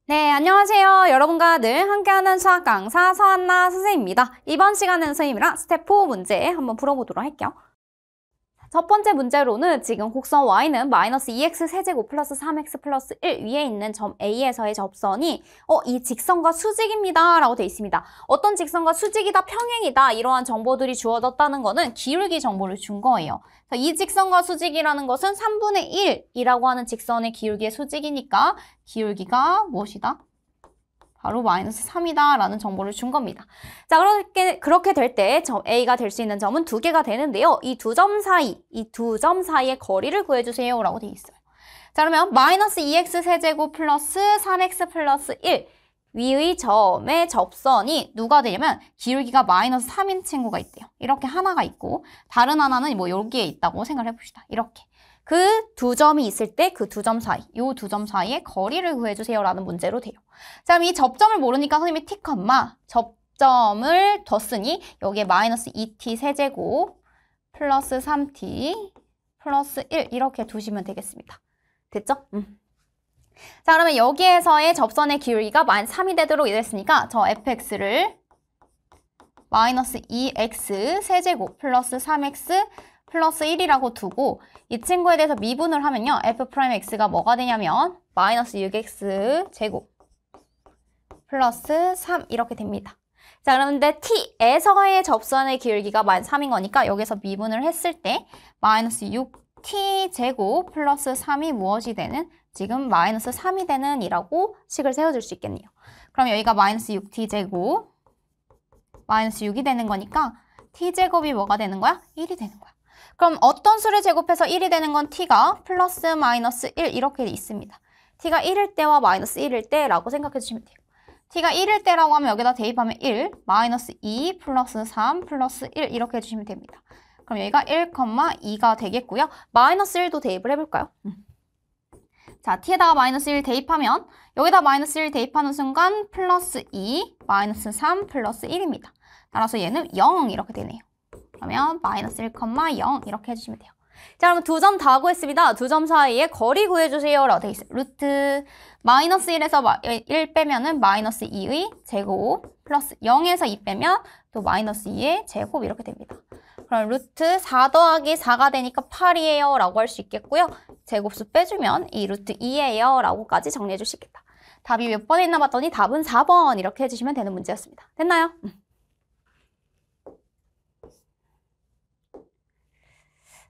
네, 안녕하세요. 여러분과 늘 함께하는 수학 강사 서한나 선생님입니다. 이번 시간에는 선생님이랑 스텝 4 문제 한번 풀어보도록 할게요. 첫 번째 문제로는 지금 곡선 y는 마이너스 2x 세제곱 플러스 3x 플러스 1 위에 있는 점 A에서의 접선이 이 직선과 수직입니다 라고 되어 있습니다. 어떤 직선과 수직이다, 평행이다 이러한 정보들이 주어졌다는 거는 기울기 정보를 준 거예요. 이 직선과 수직이라는 것은 3분의 1이라고 하는 직선의 기울기의 수직이니까 기울기가 무엇이다? 바로 마이너스 3이다 라는 정보를 준 겁니다. 자, 그렇게 될 때 점 A가 될 수 있는 점은 두 개가 되는데요. 이 두 점 사이의 거리를 구해주세요 라고 되어 있어요. 자, 그러면 마이너스 2x 세제곱 플러스 3x 플러스 1 위의 점의 접선이 누가 되냐면 기울기가 마이너스 3인 친구가 있대요. 이렇게 하나가 있고 다른 하나는 뭐 여기에 있다고 생각을 해봅시다. 이렇게. 그 두 점이 있을 때 그 두 점 사이, 요 두 점 사이의 거리를 구해주세요 라는 문제로 돼요. 자, 그럼 이 접점을 모르니까 선생님이 t, 접점을 뒀으니 여기에 마이너스 2t 세제곱 플러스 3t 플러스 1 이렇게 두시면 되겠습니다. 됐죠? 자, 그러면 여기에서의 접선의 기울기가 마이너스 3이 되도록 이랬으니까 저 fx를 마이너스 2x 세제곱 플러스 3x 플러스 1이라고 두고 이 친구에 대해서 미분을 하면요. f'x가 뭐가 되냐면 마이너스 6x 제곱 플러스 3 이렇게 됩니다. 자, 그런데 t에서의 접선의 기울기가 마이너스 3인 거니까 여기서 미분을 했을 때 마이너스 6t 제곱 플러스 3이 무엇이 되는? 지금 마이너스 3이 되는 이라고 식을 세워줄 수 있겠네요. 그럼 여기가 마이너스 6t 제곱 마이너스 6이 되는 거니까 t 제곱이 뭐가 되는 거야? 1이 되는 거야. 그럼 어떤 수를 제곱해서 1이 되는 건 t가 플러스 마이너스 1 이렇게 있습니다. t가 1일 때와 마이너스 1일 때라고 생각해 주시면 돼요. t가 1일 때라고 하면 여기다 대입하면 1, 마이너스 2 플러스 3 플러스 1 이렇게 해주시면 됩니다. 그럼 여기가 1,2가 되겠고요. 마이너스 1도 대입을 해볼까요? 자, t에다가 마이너스 1 대입하면 여기다 마이너스 1 대입하는 순간 플러스 2, 마이너스 3 플러스 1입니다. 따라서 얘는 0 이렇게 되네요. 그러면 마이너스 1,0 이렇게 해주시면 돼요. 자, 그럼 두 점 다 구했습니다. 두 점 사이의 거리 구해주세요 라고 되어 있어요. 루트 마이너스 1에서 1 빼면은 마이너스 2의 제곱 플러스 0에서 2 빼면 또 마이너스 2의 제곱 이렇게 됩니다. 그럼 루트 4 더하기 4가 되니까 8이에요 라고 할 수 있겠고요. 제곱수 빼주면 이 루트 2예요 라고까지 정리해 줄 수 있겠다. 답이 몇 번에 있나 봤더니 답은 4번 이렇게 해주시면 되는 문제였습니다. 됐나요?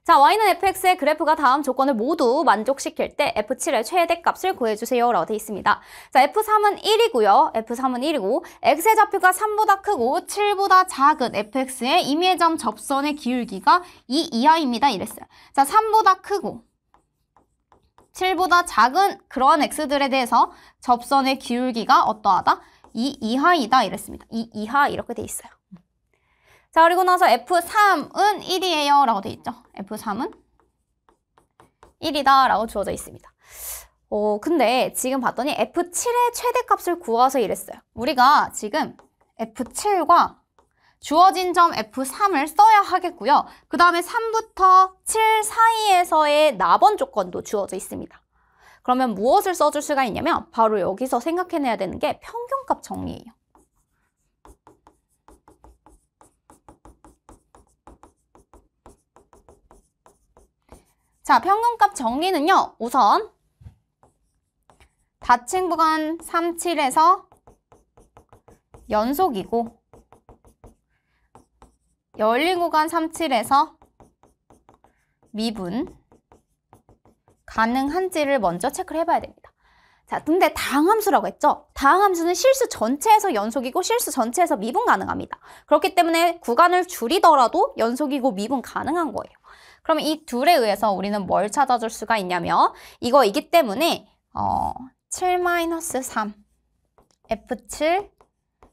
자, y는 fx의 그래프가 다음 조건을 모두 만족시킬 때 f7의 최대값을 구해주세요 라고 되어 있습니다. 자, f3은 1이고요. f3은 1이고 x의 좌표가 3보다 크고 7보다 작은 fx의 임의점 접선의 기울기가 2 이하입니다. 이랬어요. 자, 3보다 크고 7보다 작은 그러한 x들에 대해서 접선의 기울기가 어떠하다? 2 이하이다 이랬습니다. 2 이하 이렇게 돼 있어요. 자, 그리고 나서 F3은 1이에요 라고 돼 있죠. F3은 1이다 라고 주어져 있습니다. 근데 지금 봤더니 F7의 최대값을 구하서 이랬어요. 우리가 지금 F7과 주어진 점 F3을 써야 하겠고요. 그 다음에 3부터 7 사이에서의 나번 조건도 주어져 있습니다. 그러면 무엇을 써줄 수가 있냐면 바로 여기서 생각해내야 되는 게 평균값 정리예요. 자, 평균값 정리는요. 우선 닫힌 구간 3, 7에서 연속이고 열린 구간 3, 7에서 미분 가능한지를 먼저 체크를 해봐야 됩니다. 자, 근데 다항함수라고 했죠? 다항함수는 실수 전체에서 연속이고 실수 전체에서 미분 가능합니다. 그렇기 때문에 구간을 줄이더라도 연속이고 미분 가능한 거예요. 그러면 이 둘에 의해서 우리는 뭘 찾아줄 수가 있냐면 이거이기 때문에 7-3 F7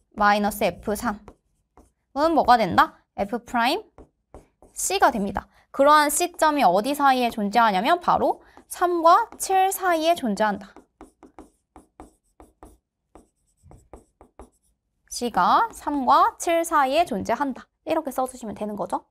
마이너스 F3은 뭐가 된다? F'C가 됩니다. 그러한 C점이 어디 사이에 존재하냐면 바로 3과 7 사이에 존재한다. C가 3과 7 사이에 존재한다. 이렇게 써주시면 되는 거죠.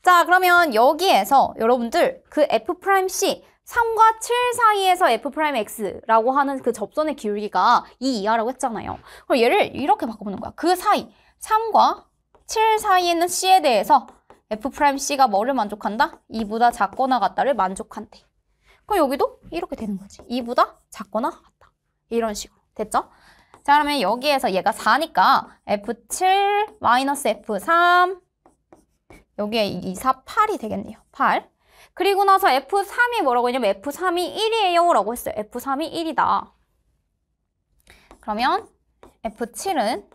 자, 그러면 여기에서 여러분들 그 F'C 3과 7 사이에서 F'X라고 하는 그 접선의 기울기가 2 이하라고 했잖아요. 그럼 얘를 이렇게 바꿔보는 거야. 그 사이 3과 7 사이에 있는 C에 대해서 F'C가 뭐를 만족한다? 2보다 작거나 같다를 만족한대. 그럼 여기도 이렇게 되는 거지. 2보다 작거나 같다. 이런 식으로. 됐죠? 자, 그러면 여기에서 얘가 4니까 F7 마이너스 F3 여기에 2, 4, 8이 되겠네요. 8. 그리고 나서 F3이 뭐라고 했냐면 F3이 1이에요 라고 했어요. F3이 1이다. 그러면 F7은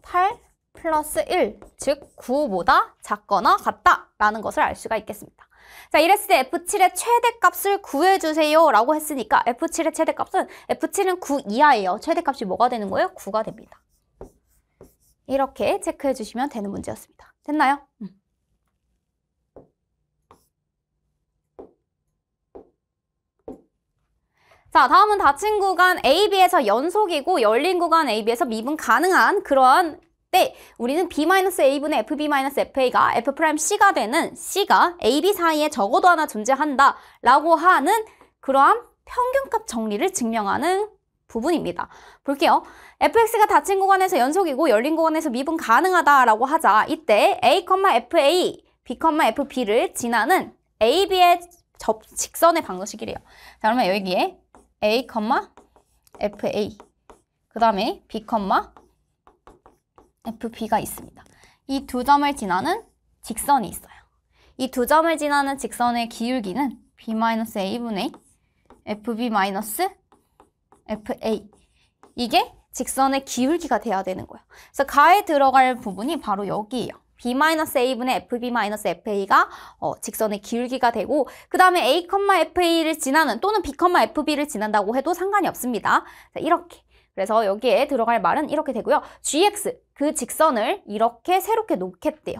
8 플러스 1, 즉 9보다 작거나 같다라는 것을 알 수가 있겠습니다. 자, 이랬을 때 F7의 최대값을 구해주세요 라고 했으니까 F7의 최대값은 F7은 9 이하예요. 최대값이 뭐가 되는 거예요? 9가 됩니다. 이렇게 체크해 주시면 되는 문제였습니다. 됐나요? 자, 다음은 닫힌 구간 AB에서 연속이고 열린 구간 AB에서 미분 가능한 그러한 때 우리는 B-A분의 FB-FA가 F'C가 되는 C가 AB 사이에 적어도 하나 존재한다 라고 하는 그러한 평균값 정리를 증명하는 부분입니다. 볼게요. fx가 닫힌 구간에서 연속이고 열린 구간에서 미분 가능하다라고 하자. 이때 a, fa, b, fb를 지나는 ab의 직선의 방정식이래요. 자, 그러면 여기에 a, fa 그 다음에 b, fb가 있습니다. 이 두 점을 지나는 직선이 있어요. 이 두 점을 지나는 직선의 기울기는 b-a분의 fb-fa 이게 직선의 기울기가 돼야 되는 거예요. 그래서 가에 들어갈 부분이 바로 여기예요. b-a분의 fb-fa가 직선의 기울기가 되고 그 다음에 a, fa를 지나는 또는 b, fb를 지난다고 해도 상관이 없습니다. 자, 이렇게. 그래서 여기에 들어갈 말은 이렇게 되고요. gx, 그 직선을 이렇게 새롭게 놓겠대요.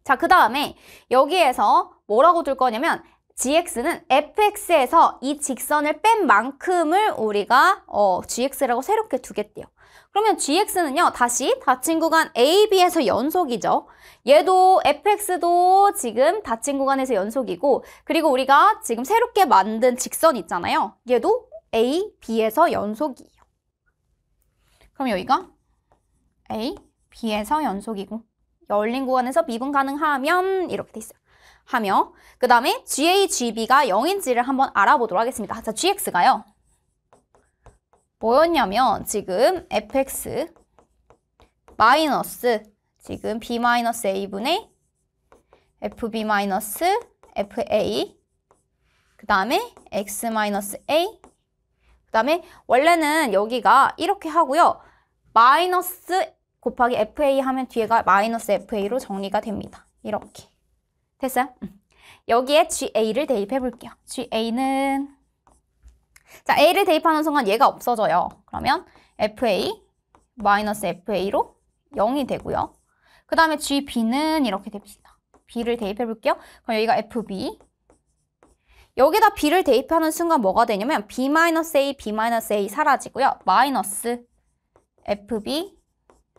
자, 그 다음에 여기에서 뭐라고 둘 거냐면 gx는 fx에서 이 직선을 뺀 만큼을 우리가 gx라고 새롭게 두겠대요. 그러면 gx는요, 다시 닫힌 구간 AB에서 연속이죠. 얘도 fx도 지금 닫힌 구간에서 연속이고 그리고 우리가 지금 새롭게 만든 직선 있잖아요. 얘도 A, B에서 연속이에요. 그럼 여기가 A, B에서 연속이고 열린 구간에서 미분 가능하면 이렇게 돼 있어요. 하며 그 다음에 GA, GB가 0인지를 한번 알아보도록 하겠습니다. 자, GX가요. 뭐였냐면 지금 fx 마이너스 지금 b-a분의 fb-fa 그 다음에 x-a 그 다음에 원래는 여기가 이렇게 하고요. 마이너스 곱하기 fa 하면 뒤에가 마이너스 fa로 정리가 됩니다. 이렇게. 됐어요? 여기에 GA를 대입해 볼게요. GA는 자, A를 대입하는 순간 얘가 없어져요. 그러면 FA 마이너스 FA로 0이 되고요. 그 다음에 GB는 이렇게 됩니다. B를 대입해 볼게요. 그럼 여기가 FB 여기다 B를 대입하는 순간 뭐가 되냐면 B-A, B-A 사라지고요. 마이너스 FB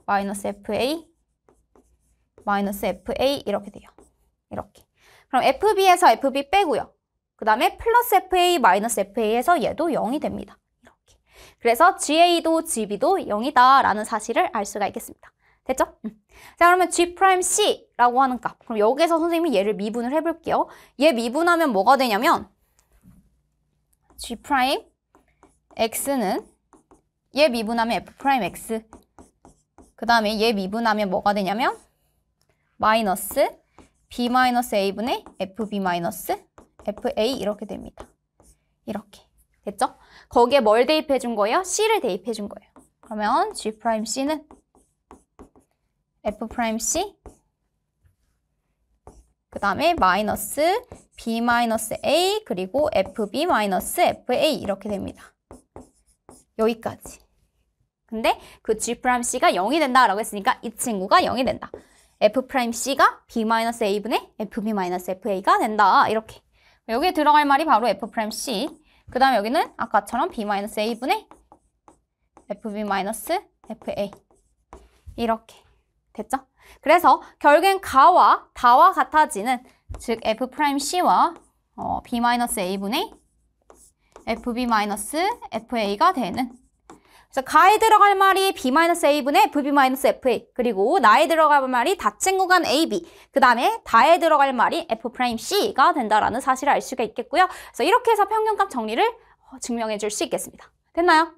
마이너스 FA 마이너스 FA 이렇게 돼요. 이렇게. 그럼 FB에서 FB 빼고요. 그 다음에 플러스 FA 마이너스 FA에서 얘도 0이 됩니다. 이렇게. 그래서 GA도 GB도 0이다 라는 사실을 알 수가 있겠습니다. 됐죠? 자, 그러면 G'C라고 하는 값. 그럼 여기서 선생님이 얘를 미분을 해볼게요. 얘 미분하면 뭐가 되냐면 G'X는 얘 미분하면 F'X 그 다음에 얘 미분하면 뭐가 되냐면 마이너스 B-A분의 FB-FA 이렇게 됩니다. 이렇게. 됐죠? 거기에 뭘 대입해 준 거예요? C를 대입해 준 거예요. 그러면 G'C는 F'C 그 다음에 마이너스 B-A 그리고 FB-FA 이렇게 됩니다. 여기까지. 근데 그 G'C가 0이 된다라고 했으니까 이 친구가 0이 된다. F'C가 B-A분의 FB-FA가 된다. 이렇게. 여기에 들어갈 말이 바로 F'C. 그 다음에 여기는 아까처럼 B-A분의 FB-FA. 이렇게. 됐죠? 그래서 결국엔 가와 다와 같아지는 즉 F'C와 b-a분의 fb-fa가 되는. 그래서 가에 들어갈 말이 b-a분의 fb-fa, 그리고 나에 들어갈 말이 닫힌 구간 ab, 그 다음에 다에 들어갈 말이 f'c가 된다라는 사실을 알 수가 있겠고요. 그래서 이렇게 해서 평균값 정리를 증명해 줄 수 있겠습니다. 됐나요?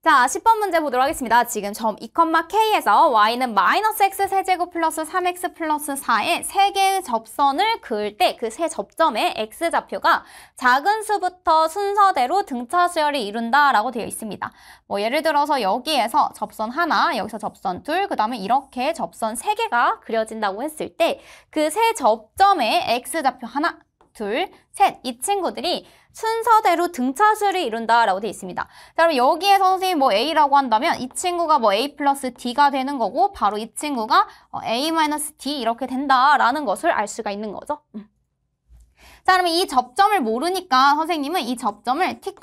자, 10번 문제 보도록 하겠습니다. 지금 점 2,k에서 y는 마이너스 x 세제곱 플러스 3x 플러스 4의 세 개의 접선을 그을 때 그 세 접점의 x좌표가 작은 수부터 순서대로 등차수열을 이룬다라고 되어 있습니다. 뭐 예를 들어서 여기에서 접선 하나, 여기서 접선 둘, 그 다음에 이렇게 접선 세 개가 그려진다고 했을 때 그 세 접점의 x좌표 하나, 둘, 셋, 이 친구들이 순서대로 등차수를 이룬다라고 되어 있습니다. 자, 그럼 여기에서 선생님이 뭐 A라고 한다면 이 친구가 뭐 A 플러스 D가 되는 거고 바로 이 친구가 A 마이너스 D 이렇게 된다라는 것을 알 수가 있는 거죠. 자, 그러면 이 접점을 모르니까 선생님은 이 접점을 T,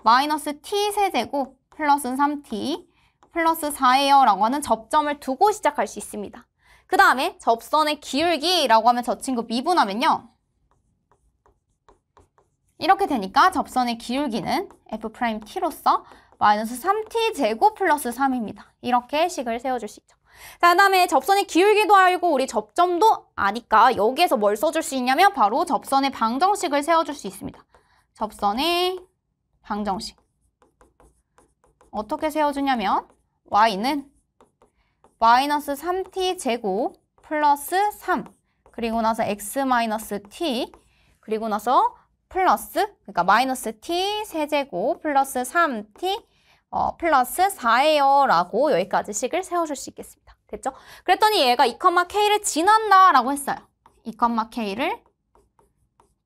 마이너스 T 세제곱 플러스 3T 플러스 4예요 라고 하는 접점을 두고 시작할 수 있습니다. 그 다음에 접선의 기울기라고 하면 저 친구 미분하면요. 이렇게 되니까 접선의 기울기는 F'T로서 마이너스 3T 제곱 플러스 3입니다. 이렇게 식을 세워줄 수 있죠. 자, 그 다음에 접선의 기울기도 알고 우리 접점도 아니까 여기에서 뭘 써줄 수 있냐면 바로 접선의 방정식을 세워줄 수 있습니다. 접선의 방정식. 어떻게 세워주냐면 y는 마이너스 3t 제곱 플러스 3 그리고 나서 x 마이너스 t 그리고 나서 플러스 그러니까 마이너스 t 세제곱 플러스 3t 플러스 4예요 라고 여기까지 식을 세워줄 수 있겠습니다. 됐죠? 그랬더니 얘가 2,k를 지난다 라고 했어요. 2,k를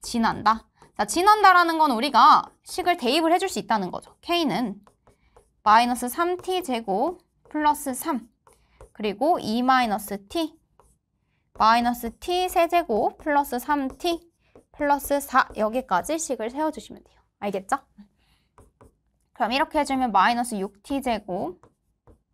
지난다. 자, 지난다라는 건 우리가 식을 대입을 해줄 수 있다는 거죠. k는 마이너스 3t 제곱 플러스 3 그리고 2 마이너스 t 마이너스 t 세제곱 플러스 3t 플러스 4 여기까지 식을 세워주시면 돼요. 알겠죠? 그럼 이렇게 해주면 마이너스 6t 제곱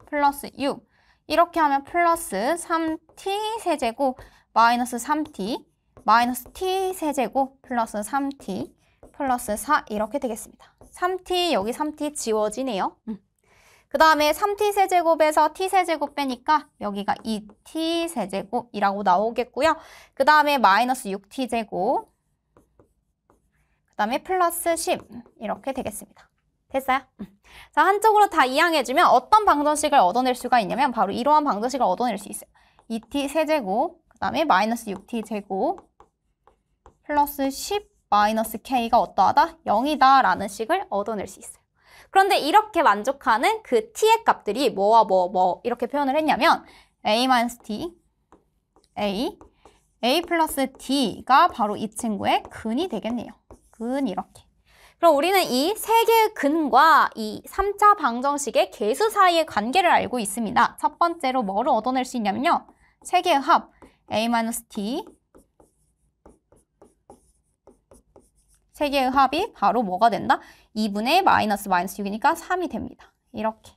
플러스 6 이렇게 하면 플러스 3t 세제곱 마이너스 3t 마이너스 t 세제곱 플러스 3t 플러스 4 이렇게 되겠습니다. 3t 여기 3t 지워지네요. 그 다음에 3t 세제곱에서 t 세제곱 빼니까 여기가 2t 세제곱이라고 나오겠고요. 그 다음에 마이너스 6t 제곱 그 다음에 플러스 10 이렇게 되겠습니다. 됐어요? 자, 한쪽으로 다 이항해주면 어떤 방정식을 얻어낼 수가 있냐면 바로 이러한 방정식을 얻어낼 수 있어요. 2t 세제곱 그 다음에 마이너스 6t 제곱 플러스 10 마이너스 k가 어떠하다? 0이다 라는 식을 얻어낼 수 있어요. 그런데 이렇게 만족하는 그 t의 값들이 뭐와 뭐 이렇게 표현을 했냐면 a-t, a 플러스 d가 바로 이 친구의 근이 되겠네요. 근 이렇게. 그럼 우리는 이 세 개의 근과 이 3차 방정식의 개수 사이의 관계를 알고 있습니다. 첫 번째로 뭐를 얻어낼 수 있냐면요. 세 개의 합 a-t 세 개의 합이 바로 뭐가 된다? 2분의 마이너스 6이니까 3이 됩니다. 이렇게.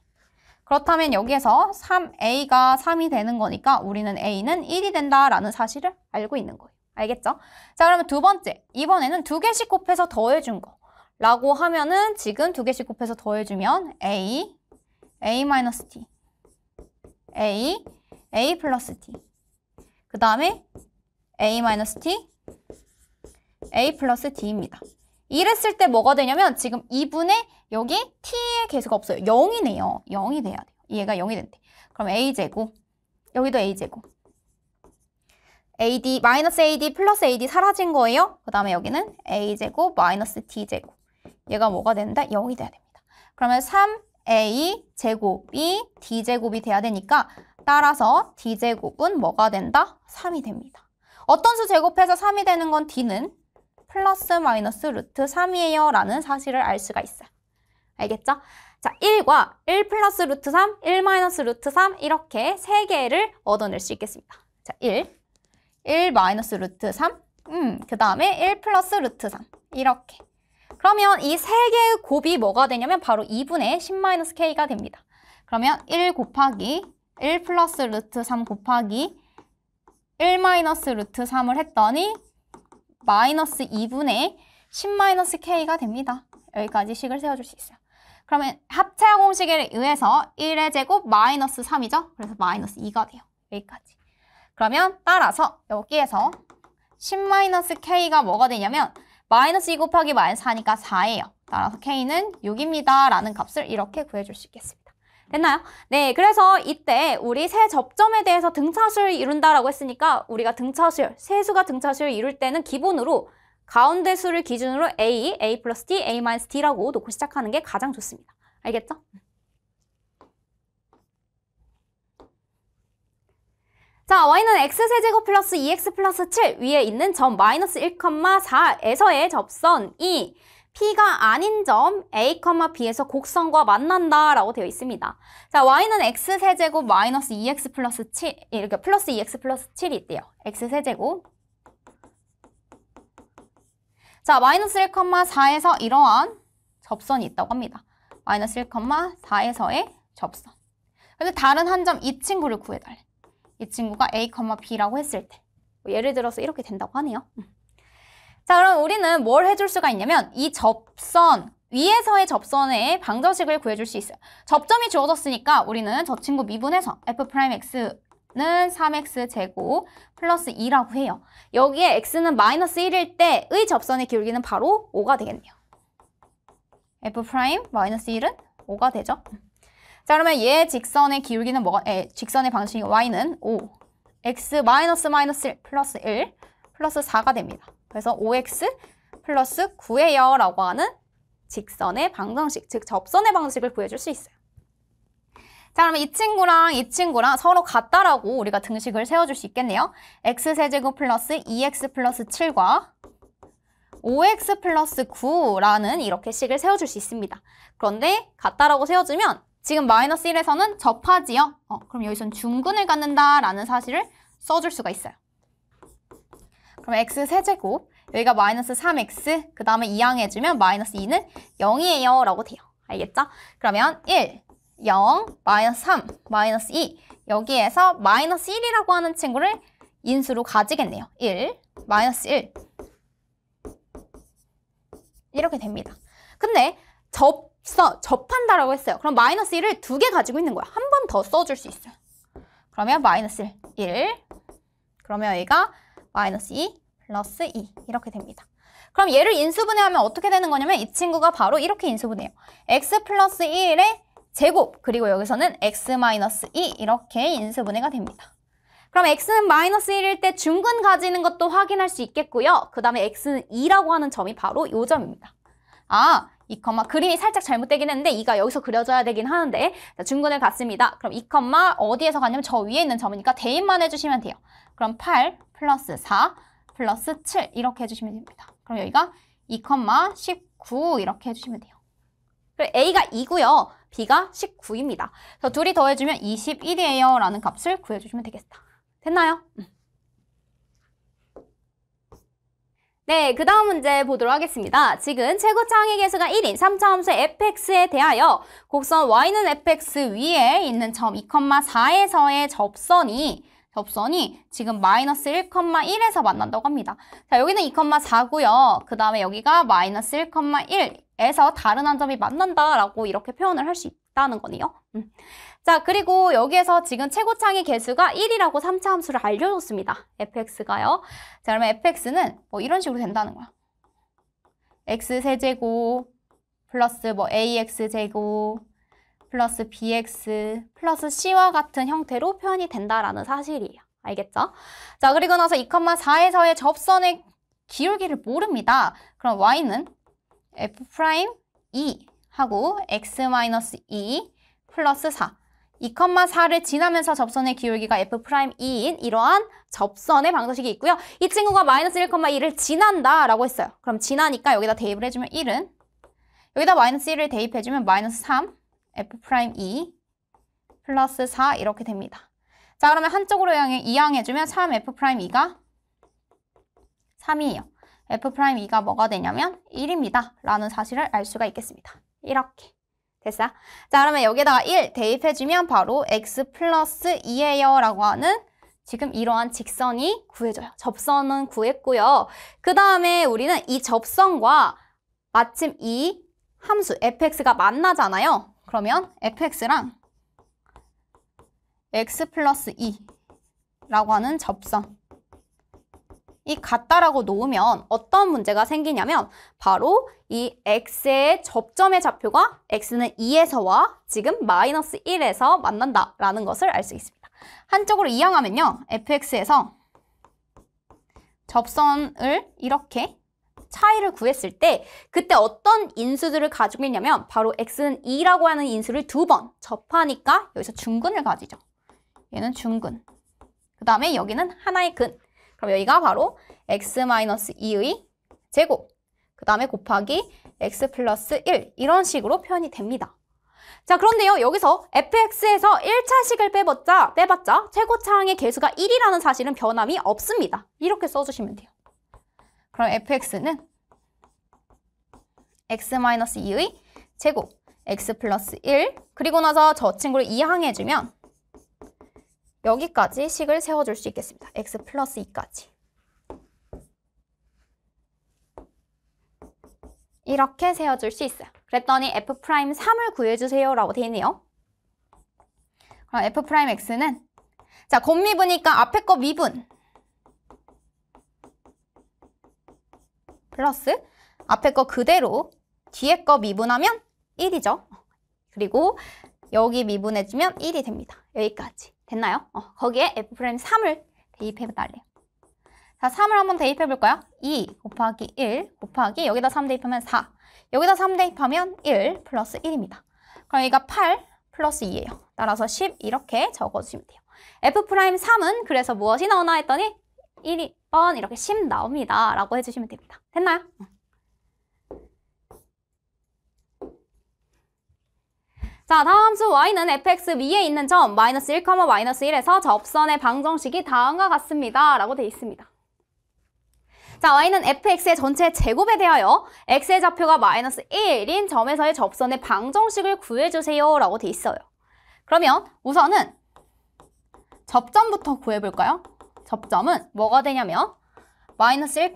그렇다면 여기에서 3a가 3이 되는 거니까 우리는 a는 1이 된다라는 사실을 알고 있는 거예요. 알겠죠? 자, 그러면 두 번째. 이번에는 두 개씩 곱해서 더해준 거. 라고 하면은 지금 두 개씩 곱해서 더해주면 a 마이너스 t, a 플러스 t. 그 다음에 a 마이너스 t, a 플러스 d입니다. 이랬을 때 뭐가 되냐면 지금 2분의 여기 t의 개수가 없어요. 0이네요. 0이 돼야 돼요. 얘가 0이 된대. 그럼 a제곱, 여기도 a제곱. ad, 마이너스 ad 플러스 ad 사라진 거예요. 그 다음에 여기는 a제곱 마이너스 t제곱. 얘가 뭐가 된다? 0이 돼야 됩니다. 그러면 3a 제곱이 d제곱이 돼야 되니까 따라서 d제곱은 뭐가 된다? 3이 됩니다. 어떤 수 제곱해서 3이 되는 건 d는 플러스 마이너스 루트 3이에요 라는 사실을 알 수가 있어요. 알겠죠? 자, 1과 1 플러스 루트 3, 1 마이너스 루트 3 이렇게 세 개를 얻어낼 수 있겠습니다. 자, 1 마이너스 루트 3, 그 다음에 1 플러스 루트 3 이렇게. 그러면 이 세 개의 곱이 뭐가 되냐면 바로 2분의 10 마이너스 k가 됩니다. 그러면 1 곱하기 1 플러스 루트 3 곱하기 1-루트 3을 했더니 마이너스 2분의 10-k가 됩니다. 여기까지 식을 세워줄 수 있어요. 그러면 합차 공식에 의해서 1의 제곱 마이너스 3이죠? 그래서 마이너스 2가 돼요. 여기까지. 그러면 따라서 여기에서 10-k가 뭐가 되냐면 마이너스 2 곱하기 마이너스 4니까 4예요. 따라서 k는 6입니다. 라는 값을 이렇게 구해줄 수 있겠습니다. 됐나요? 네, 그래서 이때 우리 세 접점에 대해서 등차수를 이룬다라고 했으니까 우리가 등차수열, 세수가 등차수를 이룰 때는 기본으로 가운데 수를 기준으로 a, a 플러스 d, a 마이너스 d라고 놓고 시작하는 게 가장 좋습니다. 알겠죠? 자, y는 x세제곱 플러스 2x 플러스 7 위에 있는 점 마이너스 1,4에서의 접선이 P가 아닌 점 A, B에서 곡선과 만난다 라고 되어 있습니다. 자, y는 x세제곱 마이너스 2x 플러스 7, 이렇게 플러스 2x 플러스 7이 있대요. x세제곱. 자, 마이너스 1,4에서 이러한 접선이 있다고 합니다. 마이너스 1,4에서의 접선. 근데 다른 한 점 이 친구를 구해달래. 이 친구가 A, B라고 했을 때. 예를 들어서 이렇게 된다고 하네요. 자, 그럼 우리는 뭘 해줄 수가 있냐면 이 접선, 위에서의 접선의 방정식을 구해줄 수 있어요. 접점이 주어졌으니까 우리는 저 친구 미분해서 f'x는 3x제곱 플러스 2라고 해요. 여기에 x는 마이너스 1일 때의 접선의 기울기는 바로 5가 되겠네요. f' 마이너스 1은 5가 되죠. 자, 그러면 얘 직선의 기울기는 뭐가, 직선의 방식이 y는 5, x 마이너스 1 플러스 1 플러스 4가 됩니다. 그래서 5x 플러스 9예요 라고 하는 직선의 방정식, 즉 접선의 방식을 구해줄 수 있어요. 자, 그러면 이 친구랑 서로 같다라고 우리가 등식을 세워줄 수 있겠네요. x세제곱 플러스 2x 플러스 7과 5x 플러스 9라는 이렇게 식을 세워줄 수 있습니다. 그런데 같다라고 세워주면 지금 마이너스 1에서는 접하지요. 그럼 여기서는 중근을 갖는다라는 사실을 써줄 수가 있어요. 그럼 x세제곱, 여기가 마이너스 3x, 그 다음에 2항해주면 마이너스 2는 0이에요 라고 돼요. 알겠죠? 그러면 1, 0, 마이너스 3, 마이너스 2, 여기에서 마이너스 1이라고 하는 친구를 인수로 가지겠네요. 1, 마이너스 1 이렇게 됩니다. 근데 접한다라고 했어요. 그럼 마이너스 1을 2개 가지고 있는 거야. 한 번 더 써줄 수 있어요. 그러면 마이너스 1, 그러면 여기가 마이너스 2 플러스 2 이렇게 됩니다. 그럼 얘를 인수분해하면 어떻게 되는 거냐면 이 친구가 바로 이렇게 인수분해요. x 플러스 1의 제곱, 그리고 여기서는 x 마이너스 2 이렇게 인수분해가 됩니다. 그럼 x는 마이너스 1일 때 중근 가지는 것도 확인할 수 있겠고요. 그 다음에 x는 2라고 하는 점이 바로 이 점입니다. 이 컴마 그림이 살짝 잘못되긴 했는데 2가 여기서 그려져야 되긴 하는데 자, 중근을 갖습니다. 그럼 이 컴마 어디에서 갔냐면 저 위에 있는 점이니까 대입만 해주시면 돼요. 그럼 8 플러스 4 플러스 7 이렇게 해주시면 됩니다. 그럼 여기가 2 컴마 19 이렇게 해주시면 돼요. 그리고 A가 2고요. B가 19입니다. 그래서 둘이 더해주면 21이에요 라는 값을 구해주시면 되겠다. 됐나요? 네, 그 다음 문제 보도록 하겠습니다. 지금 최고차항의 개수가 1인 3차함수 fx에 대하여 곡선 y는 fx 위에 있는 점 2,4에서의 접선이 지금 마이너스 1,1에서 만난다고 합니다. 자, 여기는 2,4고요. 그 다음에 여기가 마이너스 1,1에서 다른 한 점이 만난다라고 이렇게 표현을 할 수 있다는 거네요. 자, 그리고 여기에서 지금 최고차항의 개수가 1이라고 3차 함수를 알려줬습니다. fx가요. 자, 그러면 fx는 뭐 이런 식으로 된다는 거야. x세제곱 플러스 뭐 ax제곱 플러스 bx 플러스 c와 같은 형태로 표현이 된다라는 사실이에요. 알겠죠? 자, 그리고 나서 2,4에서의 접선의 기울기를 모릅니다. 그럼 y는 f'2 하고 x-2 플러스 4 2,4를 지나면서 접선의 기울기가 f'2인 이러한 접선의 방정식이 있고요. 이 친구가 마이너스 1,2를 지난다라고 했어요. 그럼 지나니까 여기다 대입을 해주면 1은 여기다 마이너스 1을 대입해주면 마이너스 3 f'2 플러스 4 이렇게 됩니다. 자, 그러면 한쪽으로 이항해주면 3f'2가 3이에요. f'2가 뭐가 되냐면 1입니다. 라는 사실을 알 수가 있겠습니다. 이렇게. 됐어요? 자, 그러면 여기다가 1 대입해주면 바로 x 플러스 2예요 라고 하는 지금 이러한 직선이 구해져요. 접선은 구했고요. 그 다음에 우리는 이 접선과 마침 이 함수 fx가 만나잖아요. 그러면 fx랑 x 플러스 2라고 하는 접선이 같다라고 놓으면 어떤 문제가 생기냐면 바로 이 x의 접점의 좌표가 x는 2에서와 지금 마이너스 1에서 만난다라는 것을 알 수 있습니다. 한쪽으로 이항하면요. fx에서 접선을 이렇게 차이를 구했을 때 그때 어떤 인수들을 가지고 있냐면 바로 x는 2라고 하는 인수를 2번 접하니까 여기서 중근을 가지죠. 얘는 중근. 그 다음에 여기는 하나의 근. 그럼 여기가 바로 x-2의 제곱. 그 다음에 곱하기 x 플러스 1. 이런 식으로 표현이 됩니다. 자, 그런데요. 여기서 fx에서 1차식을 빼봤자 최고차항의 개수가 1이라는 사실은 변함이 없습니다. 이렇게 써주시면 돼요. 그럼 fx는 x-2의 제곱, x 플러스 1. 그리고 나서 저 친구를 이항해주면 여기까지 식을 세워줄 수 있겠습니다. x 플러스 2까지. 이렇게 세워줄 수 있어요. 그랬더니 f'3을 구해주세요 라고 되어 있네요. 그럼 f'x는 자, 곱미분이니까 앞에 거 미분 플러스 앞에 거 그대로 뒤에 거 미분하면 1이죠. 그리고 여기 미분해주면 1이 됩니다. 여기까지. 됐나요? 거기에 f'3을 대입해달래요. 자, 3을 한번 대입해볼까요? 2 곱하기 1 곱하기 여기다 3 대입하면 4. 여기다 3 대입하면 1 플러스 1입니다. 그럼 여기가 8 플러스 2예요. 따라서 10 이렇게 적어주시면 돼요. f'3은 그래서 무엇이 나오나 했더니 1번 이렇게 10 나옵니다. 라고 해주시면 됩니다. 됐나요? 자, 다음 함수 y는 fx 위에 있는 점 마이너스 1, 마이너스 1에서 접선의 방정식이 다음과 같습니다. 라고 되어 있습니다. 자, y는 fx의 전체 제곱에 대하여 x의 좌표가 마이너스 1인 점에서의 접선의 방정식을 구해주세요. 라고 되어 있어요. 그러면 우선은 접점부터 구해볼까요? 접점은 뭐가 되냐면 마이너스 1,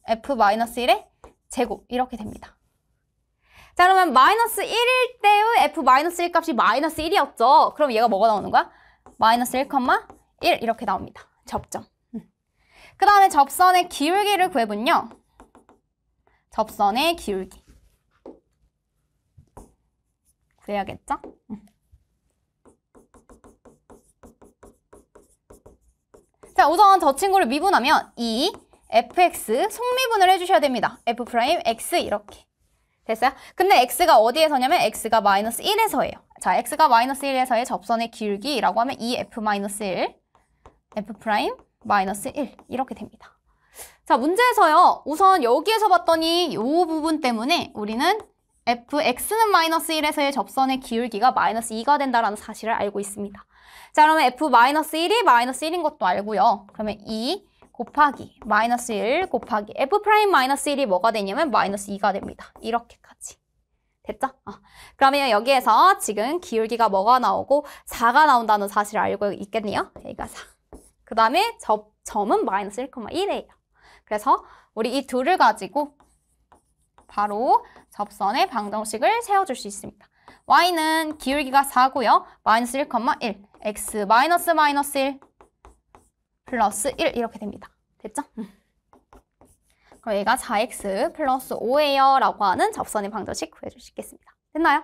f 마이너스 1의 제곱 이렇게 됩니다. 자, 그러면 마이너스 1일 때의 f 마이너스 1 값이 마이너스 1이었죠. 그럼 얘가 뭐가 나오는 거야? 마이너스 1, 1 이렇게 나옵니다. 접점. 그 다음에 접선의 기울기를 구해보면요. 접선의 기울기. 구해야겠죠? 자, 우선 저 친구를 미분하면 이 fx 속미분을 해주셔야 됩니다. f'x 이렇게. 됐어요? 근데 x가 어디에서냐면 x가 마이너스 1에서예요. 자, x가 마이너스 1에서의 접선의 기울기라고 하면 이 f-1, f' 마이너스 1 이렇게 됩니다. 자, 문제에서요. 우선 여기에서 봤더니 이 부분 때문에 우리는 fx는 마이너스 1에서의 접선의 기울기가 마이너스 2가 된다는 사실을 알고 있습니다. 자, 그러면 f-1이 마이너스 1인 것도 알고요. 그러면 2 곱하기 마이너스 1 곱하기 f'-1이 뭐가 되냐면 마이너스 2가 됩니다. 이렇게까지. 됐죠? 그러면 여기에서 지금 기울기가 뭐가 나오고 4가 나온다는 사실을 알고 있겠네요. 여기가 4. 그 다음에 점은 마이너스 1,1이에요. 그래서 우리 이 둘을 가지고 바로 접선의 방정식을 세워줄 수 있습니다. y는 기울기가 4고요. 마이너스 1,1, x 마이너스 1 플러스 1 이렇게 됩니다. 됐죠? 그럼 얘가 4x 플러스 5예요 라고 하는 접선의 방정식 구해줄 수 있겠습니다. 됐나요?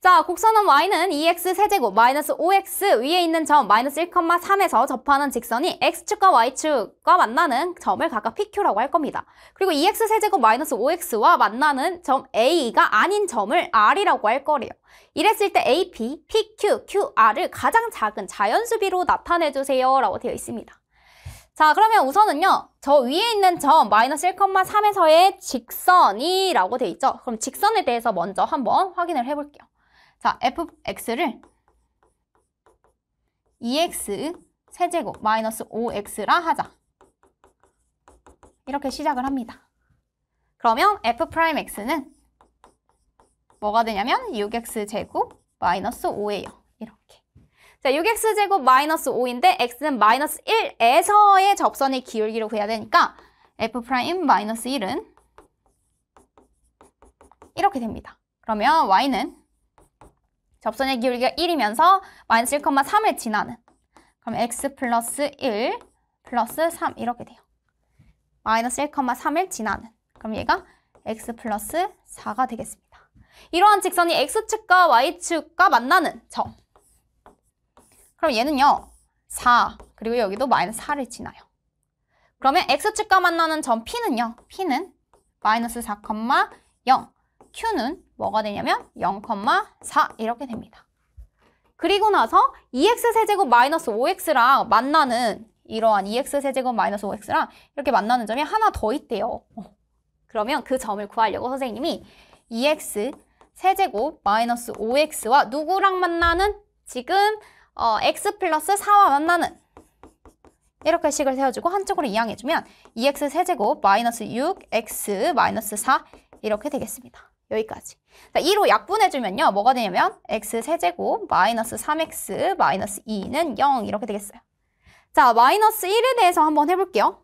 자, 곡선은 y는 2x 세제곱 마이너스 5x 위에 있는 점 마이너스 1,3에서 접하는 직선이 x축과 y축과 만나는 점을 각각 PQ라고 할 겁니다. 그리고 2x 세제곱 마이너스 5x와 만나는 점 A가 아닌 점을 R이라고 할 거래요. 이랬을 때 AP, PQ, QR을 가장 작은 자연수비로 나타내주세요 라고 되어 있습니다. 자, 그러면 우선은요. 저 위에 있는 점 마이너스 1,3에서의 직선이 라고 되어 있죠. 그럼 직선에 대해서 먼저 한번 확인을 해볼게요. 자, fx를 2x 세제곱 마이너스 5x라 하자. 이렇게 시작을 합니다. 그러면 f'x는 뭐가 되냐면 6x 제곱 마이너스 5예요. 이렇게. 자, 6x제곱 마이너스 5인데 x는 마이너스 1에서의 접선의 기울기를 구해야 되니까 f 프라임 마이너스 1은 이렇게 됩니다. 그러면 y는 접선의 기울기가 1이면서 마이너스 1,3을 지나는, 그럼 x 플러스 1 플러스 3 이렇게 돼요. 마이너스 1,3을 지나는, 그럼 얘가 x 플러스 4가 되겠습니다. 이러한 직선이 x축과 y축과 만나는 점. 그럼 얘는요 4, 그리고 여기도 마이너스 4를 지나요. 그러면 x축과 만나는 점 P는요, P는 마이너스 4,0, Q는 뭐가 되냐면 0,4 이렇게 됩니다. 그리고 나서 2x세제곱 마이너스 5x랑 만나는, 이러한 2x세제곱 마이너스 5x랑 이렇게 만나는 점이 하나 더 있대요. 그러면 그 점을 구하려고 선생님이 2x세제곱 마이너스 5x와 누구랑 만나는? 지금 x 플러스 4와 만나는, 이렇게 식을 세워주고 한쪽으로 이항해주면 2x세제곱 마이너스 6x 마이너스 4 이렇게 되겠습니다. 여기까지. 자, 2로 약분해주면요 뭐가 되냐면 x세제곱 마이너스 3x 마이너스 2는 0 이렇게 되겠어요. 자, 마이너스 1에 대해서 한번 해볼게요.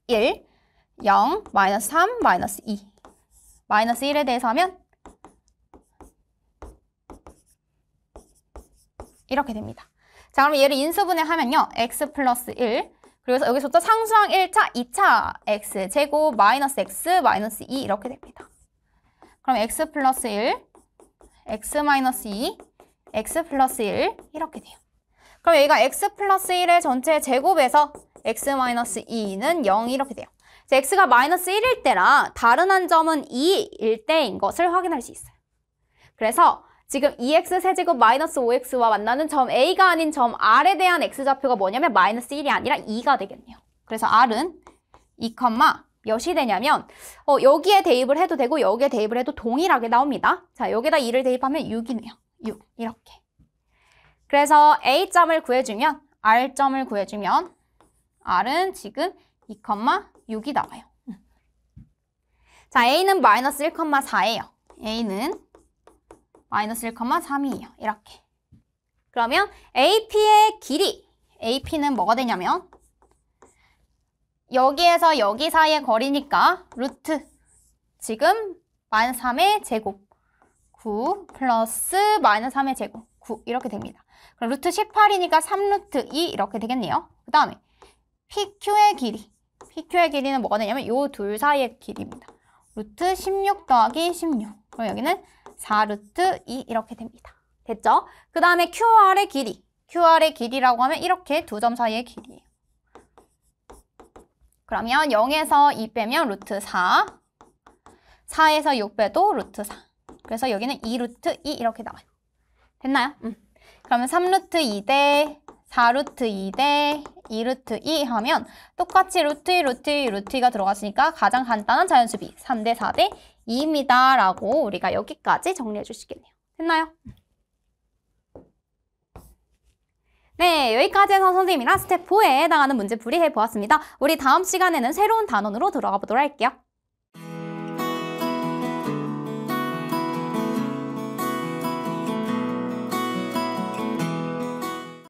1, 0, 마이너스 3, 마이너스 2. 마이너스 1에 대해서 하면 이렇게 됩니다. 자, 그럼 얘를 인수분해하면요 x 플러스 1, 그래서 여기서부터 상수항 1차, 2차 x제곱 마이너스 x 마이너스 2 이렇게 됩니다. 그럼 x 플러스 1, x 마이너스 2, x 플러스 1 이렇게 돼요. 그럼 여기가 x 플러스 1의 전체 제곱에서 x 마이너스 2는 0 이렇게 돼요. 자, x가 마이너스 1일 때랑 다른 한 점은 2일 때인 것을 확인할 수 있어요. 그래서 지금 2x세제곱 마이너스 5x와 만나는 점 A가 아닌 점 R에 대한 x좌표가 뭐냐면 마이너스 1이 아니라 2가 되겠네요. 그래서 R은 2, 몇이 되냐면 여기에 대입을 해도 되고 여기에 대입을 해도 동일하게 나옵니다. 자, 여기다 2를 대입하면 6이네요. 6 이렇게. 그래서 A점을 구해주면 R점을 구해주면 R은 지금 2, 6이 나와요. 자, A는 마이너스 1,4예요. A는 마이너스 1,3이에요. 이렇게. 그러면 AP의 길이, AP는 뭐가 되냐면 여기에서 여기 사이의 거리니까 루트, 지금 마이너스 3의 제곱 9 플러스 마이너스 3의 제곱 9 이렇게 됩니다. 그럼 루트 18이니까 3루트 2 이렇게 되겠네요. 그 다음에 PQ의 길이, PQ의 길이는 뭐가 되냐면 이 둘 사이의 길이입니다. 루트 16 더하기 16. 그럼 여기는 4루트 2 이렇게 됩니다. 됐죠? 그 다음에 QR의 길이, QR의 길이라고 하면 이렇게 두 점 사이의 길이에요. 그러면 0에서 2 빼면 루트 4, 4에서 6 빼도 루트 4. 그래서 여기는 2루트 2 이렇게 나와요. 됐나요? 그러면 3루트 2 대 4루트 2 대 2루트 2 하면 똑같이 루트 2, 루트 2, 루트 2가 들어갔으니까 가장 간단한 자연수비 3 대 4 대 2입니다. 라고 우리가 여기까지 정리해 주시겠네요. 됐나요? 네, 여기까지 해서 선생님이랑 스텝 4에 해당하는 문제 풀이 해보았습니다. 우리 다음 시간에는 새로운 단원으로 들어가 보도록 할게요.